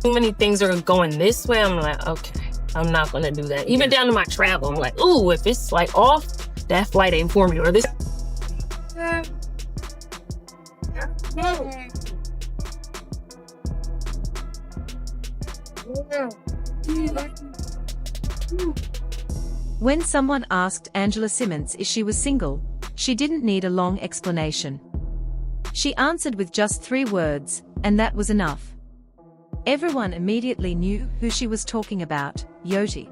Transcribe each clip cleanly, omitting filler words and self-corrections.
too many things are going this way, I'm like, okay, I'm not gonna do that. Even down to my travel, I'm like, ooh, if it's like off, that flight ain't for me, or this. When someone asked Angela Simmons if she was single, she didn't need a long explanation. She answered with just 3 words, and that was enough. Everyone immediately knew who she was talking about: Gotti.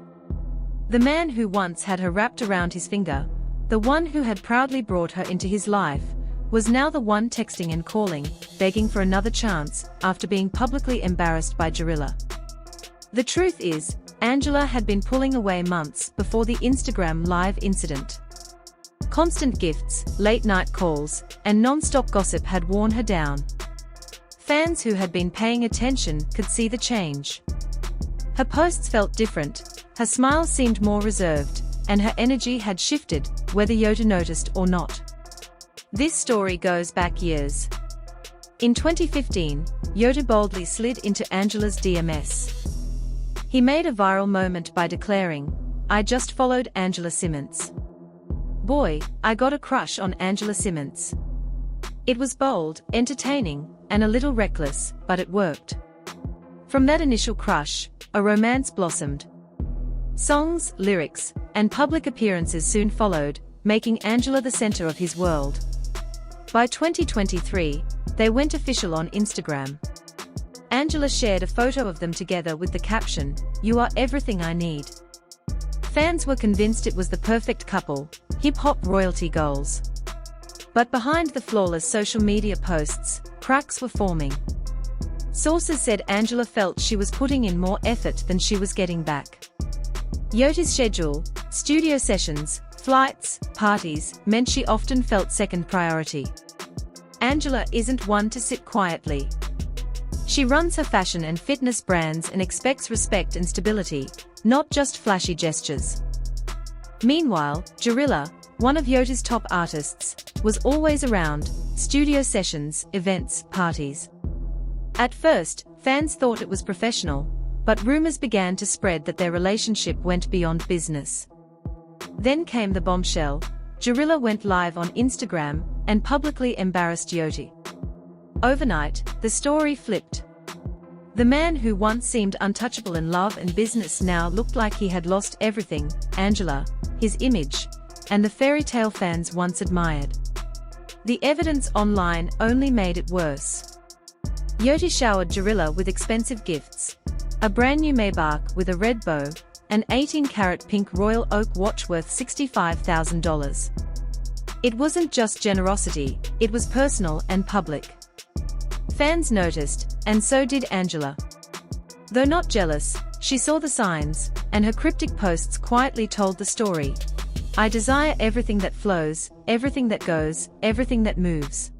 The man who once had her wrapped around his finger, the one who had proudly brought her into his life, was now the one texting and calling, begging for another chance, after being publicly embarrassed by Jarilla. The truth is, Angela had been pulling away months before the Instagram Live incident. Constant gifts, late-night calls, and non-stop gossip had worn her down. Fans who had been paying attention could see the change. Her posts felt different, her smile seemed more reserved, and her energy had shifted, whether Gotti noticed or not. This story goes back years. In 2015, Gotti boldly slid into Angela's DMs. He made a viral moment by declaring, "I just followed Angela Simmons. Boy, I got a crush on Angela Simmons." It was bold, entertaining, and a little reckless, but it worked. From that initial crush, a romance blossomed. Songs, lyrics, and public appearances soon followed, making Angela the center of his world. By 2023, they went official on Instagram. Angela shared a photo of them together with the caption, "You are everything I need." Fans were convinced it was the perfect couple, hip-hop royalty goals. But behind the flawless social media posts, cracks were forming. Sources said Angela felt she was putting in more effort than she was getting back. Gotti's schedule, studio sessions, flights, parties, meant she often felt second priority. Angela isn't one to sit quietly. She runs her fashion and fitness brands and expects respect and stability, not just flashy gestures. Meanwhile, Jarilla, one of Gotti's top artists, was always around: studio sessions, events, parties. At first, fans thought it was professional, but rumors began to spread that their relationship went beyond business. Then came the bombshell: Jarilla went live on Instagram and publicly embarrassed Gotti. Overnight, the story flipped. The man who once seemed untouchable in love and business now looked like he had lost everything: Angela, his image, and the fairy tale fans once admired. The evidence online only made it worse. Gotti showered Jarilla with expensive gifts: a brand new Maybach with a red bow, an 18-carat pink royal oak watch worth $65,000. It wasn't just generosity, it was personal and public. Fans noticed, and so did Angela. Though not jealous, she saw the signs, and her cryptic posts quietly told the story: "I desire everything that flows, everything that goes, everything that moves."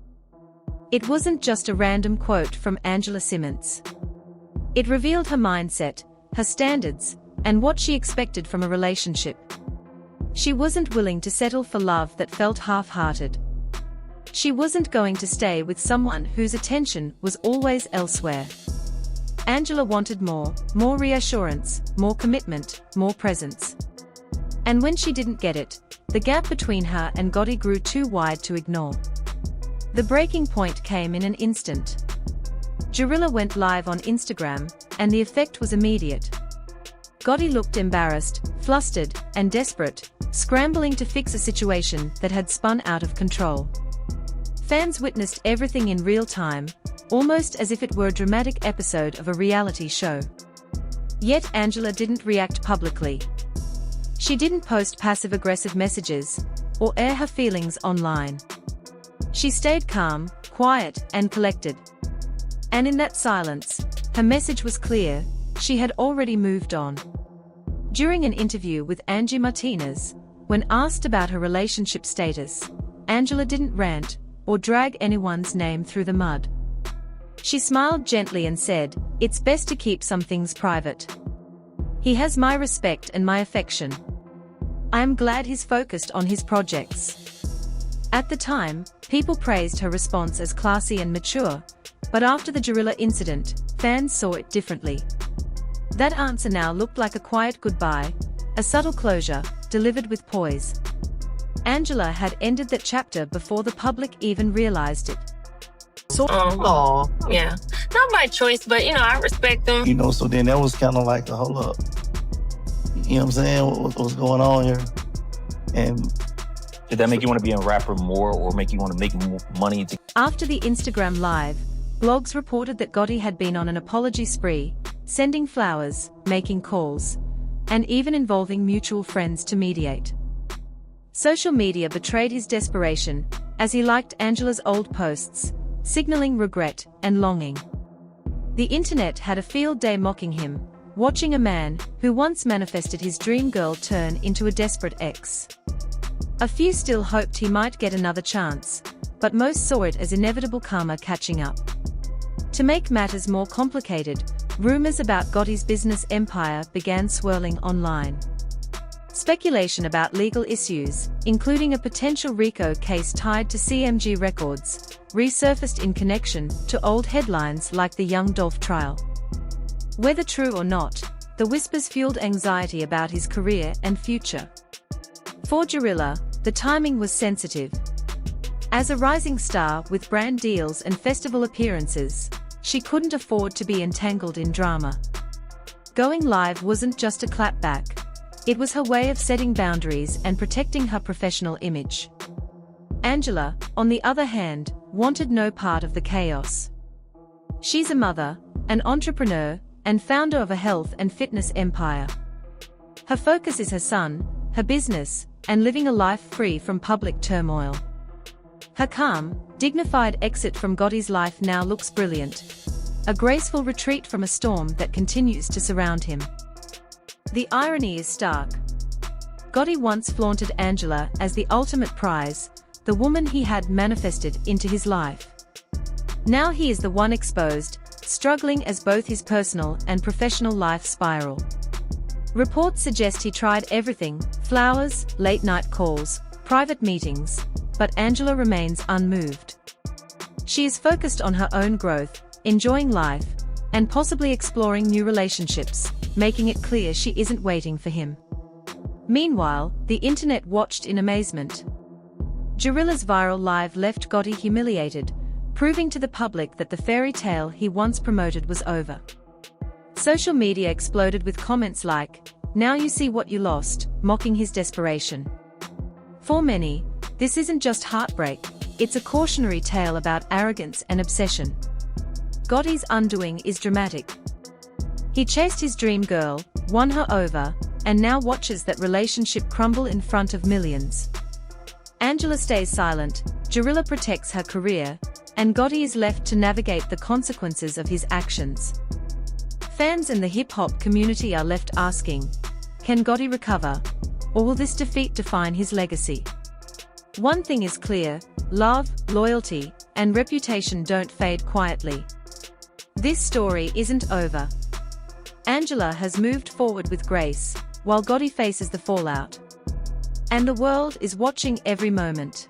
It wasn't just a random quote from Angela Simmons. It revealed her mindset, her standards, and what she expected from a relationship. She wasn't willing to settle for love that felt half-hearted. She wasn't going to stay with someone whose attention was always elsewhere. Angela wanted more reassurance, more commitment, more presence. And when she didn't get it, the gap between her and Gotti grew too wide to ignore. The breaking point came in an instant. Jarilla went live on Instagram, and the effect was immediate. Gotti looked embarrassed, flustered, and desperate, scrambling to fix a situation that had spun out of control. Fans witnessed everything in real time, almost as if it were a dramatic episode of a reality show. Yet Angela didn't react publicly. She didn't post passive-aggressive messages, or air her feelings online. She stayed calm, quiet, and collected. And in that silence, her message was clear: she had already moved on. During an interview with Angie Martinez, when asked about her relationship status, Angela didn't rant or drag anyone's name through the mud. She smiled gently and said, "It's best to keep some things private. He has my respect and my affection. I am glad he's focused on his projects." At the time, people praised her response as classy and mature, but after the Jarilla incident, fans saw it differently. That answer now looked like a quiet goodbye, a subtle closure, delivered with poise. Angela had ended that chapter before the public even realized it. Yeah. Not by choice, but, I respect them. So then that was kind of like, hold up. You know what I'm saying? What's going on here? And did that make you want to be a rapper more or make you want to make more money? After the Instagram Live, blogs reported that Gotti had been on an apology spree, sending flowers, making calls, and even involving mutual friends to mediate. Social media betrayed his desperation, as he liked Angela's old posts, signaling regret and longing. The internet had a field day mocking him, watching a man who once manifested his dream girl turn into a desperate ex. A few still hoped he might get another chance, but most saw it as inevitable karma catching up. To make matters more complicated, rumors about Gotti's business empire began swirling online. Speculation about legal issues, including a potential RICO case tied to CMG Records, resurfaced in connection to old headlines like the Young Dolph trial. Whether true or not, the whispers fueled anxiety about his career and future. For Jarilla, the timing was sensitive. As a rising star with brand deals and festival appearances, she couldn't afford to be entangled in drama. Going live wasn't just a clapback. It was her way of setting boundaries and protecting her professional image. Angela, on the other hand, wanted no part of the chaos. She's a mother, an entrepreneur, and founder of a health and fitness empire. Her focus is her son, her business, and living a life free from public turmoil. Her calm, dignified exit from Gotti's life now looks brilliant. A graceful retreat from a storm that continues to surround him. The irony is stark. Gotti once flaunted Angela as the ultimate prize, the woman he had manifested into his life. Now he is the one exposed, struggling as both his personal and professional life spiral. Reports suggest he tried everything: flowers, late-night calls, private meetings, but Angela remains unmoved. She is focused on her own growth, enjoying life, and possibly exploring new relationships, making it clear she isn't waiting for him. Meanwhile, the internet watched in amazement. Jarilla's viral live left Gotti humiliated, proving to the public that the fairy tale he once promoted was over. Social media exploded with comments like, "Now you see what you lost," mocking his desperation. For many, this isn't just heartbreak, it's a cautionary tale about arrogance and obsession. Gotti's undoing is dramatic. He chased his dream girl, won her over, and now watches that relationship crumble in front of millions. Angela stays silent, Jarilla protects her career, and Gotti is left to navigate the consequences of his actions. Fans in the hip-hop community are left asking, can Gotti recover, or will this defeat define his legacy? One thing is clear: love, loyalty, and reputation don't fade quietly. This story isn't over. Angela has moved forward with grace, while Gotti faces the fallout. And the world is watching every moment.